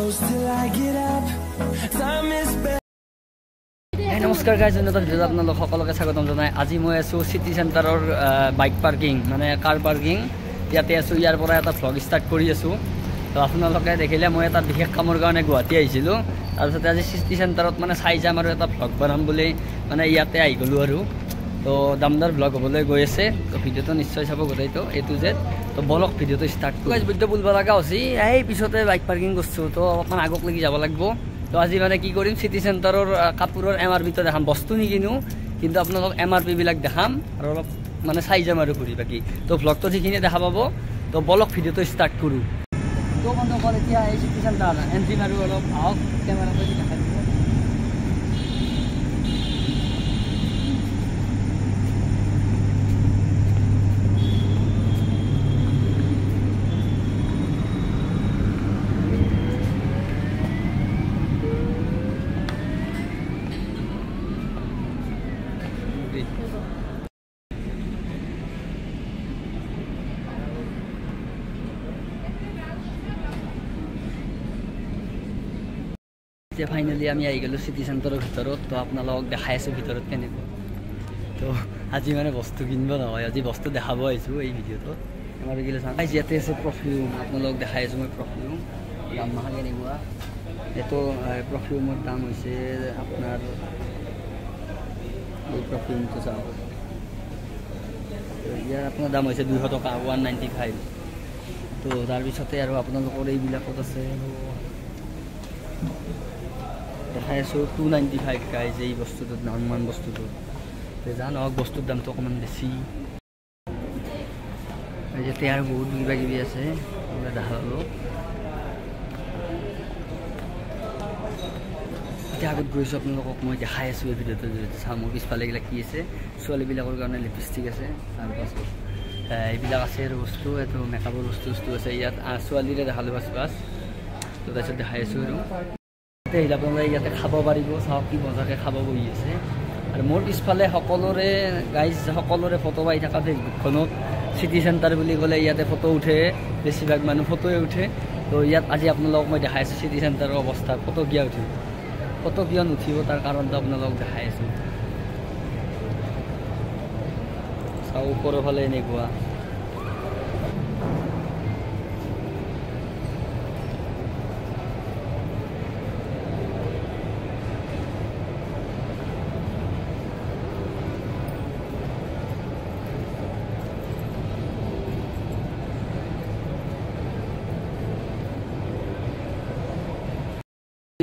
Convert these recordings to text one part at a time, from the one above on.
close till I get up. Time is better. নমস্কাৰ guys, উন্নত ভিডিঅ'ত আপোনালোক সকলোকে স্বাগতম জনাই। আজি মই আছোঁ চিটি চেণ্টাৰৰ বাইক পাৰ্কিং মানে কাৰ পাৰ্কিং, ইয়াতে আছোঁ। ইয়াৰ পৰা এটা ভ্লগ ষ্টাৰ্ট কৰি আছোঁ। তো আপোনালোকে দেখিলে মই এটা বিশেষ কামৰ কাৰণে গুৱাহাটী আহিছিলোঁ। তাৰপিছতে আজি চিটি চেণ্টাৰত মানে চাই যাম আৰু এটা ভ্লগ বনাম বুলি মানে ইয়াতে আহি গ'লোঁ আৰু। তো দামদাৰ ভ্লগ হ'বলৈ গৈ আছে। তো ভিডিঅ'টো নিশ্চয় চাব গোটেইটো A to Z। তো বলক ভিডিঅ'টো ষ্টাৰ্ট কৰোঁ। গাইজ ভিডিঅ' বুলিব লগা হৈছে এই পিছতে বাইক পাৰ্কিং কৰিছোঁ। তো অকণমান আগক লাগি যাব লাগিব। তো আজি মানে কি কৰিম, চিটি চেণ্টাৰৰ কাপোৰৰ MRPটো দেখাম। বস্তু নিকিনো, কিন্তু আপোনালোক MRP বিলাক দেখাম আৰু অলপ মানে চাই যাম আৰু ঘূৰি বাকী। তো ভ্লগটো যিখিনি দেখা পাব। তো বলক ভিডিঅ'টো ষ্টাৰ্ট কৰোঁ। তো বন্ধুসকল, এতিয়া এই চিটি চেণ্টাৰ এণ্ট্ৰি মাৰোঁ, অলপ আহক কেমেৰাটো দেখাই দিব। এতিয়া ফাইনেলি আমি আহি গ'লোঁ চিটি চেণ্টাৰৰ ভিতৰত। তো আপোনালোকক দেখাই আছোঁ ভিতৰত কেনেকুৱা। তো আজি মানে বস্তু কিনিব নহয়, আজি বস্তু দেখাব আহিছোঁ এই ভিডিঅ'টোত। আমাৰ এইগিলা চাওঁ। ইয়াতে আছে পাৰফিউম, আপোনালোকক দেখাই আছোঁ মই পাৰফিউম দাম মাহা কেনেকুৱা। এইটো পাৰফিউমৰ দাম হৈছে আপোনাৰ, এই পাৰফিউমটো চাওক, ইয়াৰ আপোনাৰ দাম হৈছে 200 টকা, 195। তো তাৰপিছতে আৰু আপোনালোকৰ এইবিলাকত আছে দেখাই আছোঁ 295 গাইজ। এই বস্তুটোত নৰ্মান বস্তুটো জানক বস্তুৰ দামটো অকণমান বেছি। ইয়াতে আৰু বহুত কিবা কিবি আছে দেখালোঁ। এতিয়া আগত গৈছোঁ, আপোনালোকক মই দেখাই আছোঁ এই ভিডিঅ'টো জৰিয়তে। চাওঁ মোৰ পিছফালে এইবিলাক কি আছে। ছোৱালীবিলাকৰ কাৰণে লিপষ্টিক আছে, তাৰপাছত এইবিলাক আছে আৰু বস্তু, এইটো মেকআপৰ বস্তু আছে ইয়াত। ছোৱালীৰে দেখালোঁ বাছ। তো তাৰপিছত দেখাই আছোঁ আৰু আহিলে আপোনালোকে ইয়াতে খাব পাৰিব। চাওক কি মজাকৈ খাব বহি আছে। আৰু মোৰ পিছফালে সকলোৰে গাইজ, সকলোৰে ফটো পাই থকা ফেচবুকখনত চিটি চেণ্টাৰ বুলি ক'লে ইয়াতে ফটো উঠে, বেছিভাগ মানুহ ফটোৱে উঠে। তো ইয়াত আজি আপোনালোকক মই দেখাই আছোঁ চিটি চেণ্টাৰৰ অৱস্থা। ফটো কিয় উঠিব, ফটো কিয় নুঠিব তাৰ কাৰণটো আপোনালোকক দেখাই আছোঁ। চাওক ওপৰৰ ফালে এনেকুৱা।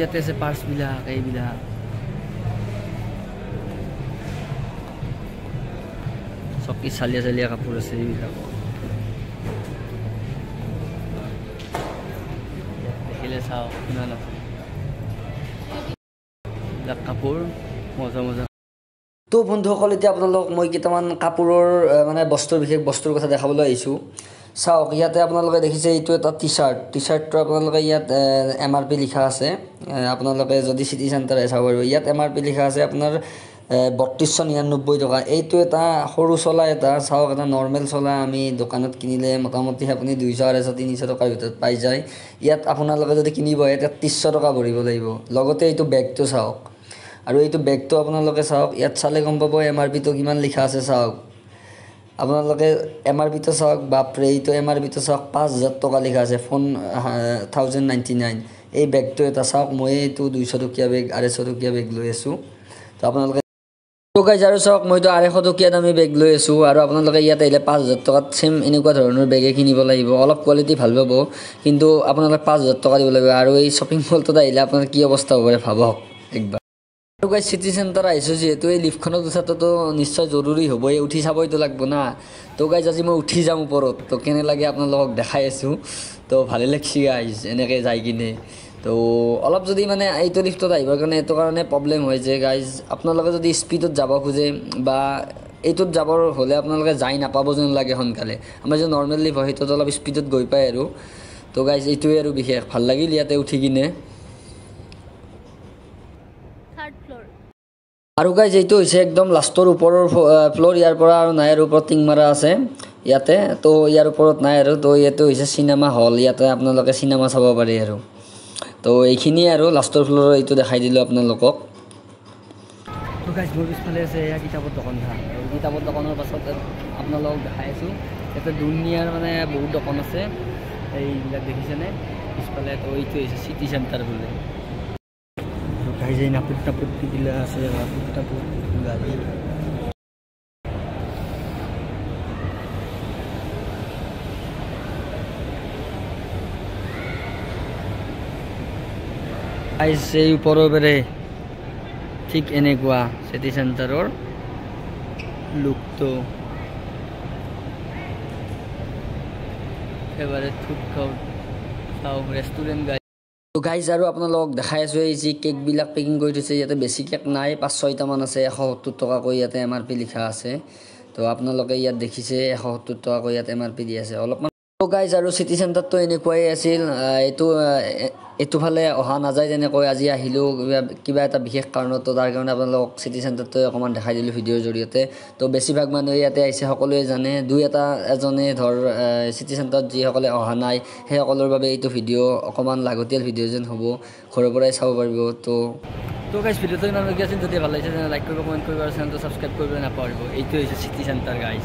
ইয়াতে আছে পাৰ্চবিলাক, এইবিলাক চকী চালিয়া চালিয়া কাপোৰ আছে এইবিলাক। দেখিলে চাওক কিমান আছে এইবিলাক কাপোৰ, মজা মজা। তো বন্ধুসকল, এতিয়া আপোনালোক মই কেইটামান কাপোৰৰ মানে বিশেষ বস্তুৰ কথা দেখাবলৈ আহিছোঁ। চাওক ইয়াতে আপোনালোকে দেখিছে এইটো এটা টি চাৰ্টটো আপোনালোকে ইয়াত MRP লিখা আছে। আপোনালোকে যদি চিটি চেণ্টাৰ চাব পাৰিব, ইয়াত MRP লিখা আছে আপোনাৰ 3299 টকা। এইটো এটা সৰু চলা এটা, চাওক এটা নৰ্মেল চলা আমি দোকানত কিনিলে মোটামুটি আপুনি 200, 250, 300 টকাৰ ভিতৰত পাই যায়। ইয়াত আপোনালোকে যদি কিনিব ইয়াত 300 টকা ভৰিব লাগিব। লগতে এইটো বেগটো চাওক, আৰু এইটো বেগটো আপোনালোকে চাওক, ইয়াত চালে গম পাব MRPটো কিমান লিখা আছে। চাওক আপোনালোকে MRPটো চাওক, বাপৰে এইটো MRPটো চাওক 5000 টকা লিখা আছে, 1099। এই বেগটো এটা চাওক, মই এইটো 200 টকীয়া বেগ, 250 টকীয়া বেগ লৈ আছোঁ। তো আপোনালোকে গাইজ আৰু চাওক, মইতো 250 টকীয়া দামী বেগ লৈ আছোঁ। আৰু আপোনালোকে ইয়াত আহিলে 5000 টকাত চেম এনেকুৱা ধৰণৰ বেগে কিনিব লাগিব। অলপ কোৱালিটি ভাল পাব, কিন্তু আপোনালোকে 5000 টকা দিব লাগিব। আৰু এই শ্বপিং মলটোত আহিলে আপোনাৰ কি অৱস্থা হ'ব পাৰে ভাবক একবাৰ। আৰু গাইজ চিটি চেণ্টাৰ আহিছোঁ যিহেতু, এই লিফ্টখনত উঠাটোতো নিশ্চয় জৰুৰী হ'বই, উঠি চাবইতো লাগব না। তো গাইজ আজি মই উঠি যাম ওপৰত। তো কেনে লাগে আপোনালোকক দেখাই আছোঁ। তো ভালে লাগছি গাইজ এনেকৈ যাই কিনে। তো অলপ যদি মানে এইটো লিফ্টত আহিবৰ কাৰণে এইটো কাৰণে প্ৰব্লেম হয় যে গাইজ, আপোনালোকে যদি স্পীডত যাব খোজে বা এইটোত যাবৰ হ'লে আপোনালোকে যাই নাপাব যেন লাগে সোনকালে। আমাৰ যে নৰ্মেল লিফ্ট হয় সেইটোত অলপ স্পীডত গৈ পায় আৰু। তো গাইজ এইটোৱে আৰু বিশেষ ভাল লাগিল ইয়াতে উঠি কিনে। আৰু গাইজ এইটো হৈছে একদম লাষ্টৰ ওপৰৰ ফ্ল'ৰ, ইয়াৰ পৰা আৰু নাই আৰু ওপৰত টিং মাৰা আছে ইয়াতে। তো ইয়াৰ ওপৰত নাই আৰু। তো ইয়াতে হৈছে চিনেমা হল, ইয়াতে আপোনালোকে চিনেমা চাব পাৰে আৰু। তো এইখিনিয়ে আৰু লাষ্টৰ ফ্ল'ৰৰ এইটো দেখাই দিলোঁ আপোনালোকক তো গাইজ মোৰ পিছফালে আছে এয়া কিতাপৰ দোকান কিতাপৰ দোকানৰ পাছত আপোনালোকক দেখাই আছোঁ ইয়াতে দুনিয়াৰ মানে বহুত দোকান আছে এইবিলাক দেখিছেনে পিছফালে তো এইটো হৈছে চিটি চেণ্টাৰ বোলে গাইজ এই নাপুত বিলাক আছে নাপুত গাড়ী গাইজ এই ওপৰৰ পেৰে ঠিক এনেকুৱা চিটি চেণ্টাৰৰ লুকটো ফেভাৰেট ফুড খাওঁ চাওঁ ৰেষ্টুৰেণ্ট গাইজ আৰু আপোনালোকক দেখাই আছোঁ এই যি কেকবিলাক পেকিং কৰি থৈছে ইয়াতে বেছি কেক নাই 5-6টামান আছে 170 টকাকৈ ইয়াতে MRP লিখা আছে তো আপোনালোকে ইয়াত দেখিছে 170 টকাকৈ ইয়াত MRP দি আছে অলপমান তো গাইজ আৰু চিটি চেণ্টাৰটো এনেকুৱাই আছিল এইটো ফালে অহা নাযায় তেনেকৈ আজি আহিলোঁ কিবা এটা বিশেষ কাৰণত তো তাৰ কাৰণে আপোনালোকক চিটি চেণ্টাৰটো অকণমান দেখাই দিলোঁ ভিডিঅ'ৰ জৰিয়তে তো বেছিভাগ মানুহে ইয়াতে আহিছে সকলোৱে জানে এজনে ধৰ চিটি চেণ্টাৰত যিসকলে অহা নাই সেইসকলৰ বাবে এইটো ভিডিঅ' অকণমান লাগতিয়াল ভিডিঅ' যেন হ'ব ঘৰৰ পৰাই চাব পাৰিব তো গাইজ ভিডিঅ'টো ইমানলৈকে আছিল যদি ভাল লাগিছে তেনে লাইক কৰিব কমেণ্ট কৰিব আৰু চেনেলটো ছাবস্ক্ৰাইব কৰিব নাপাহৰিব এইটো হৈছে চিটি চেণ্টাৰ গাইজ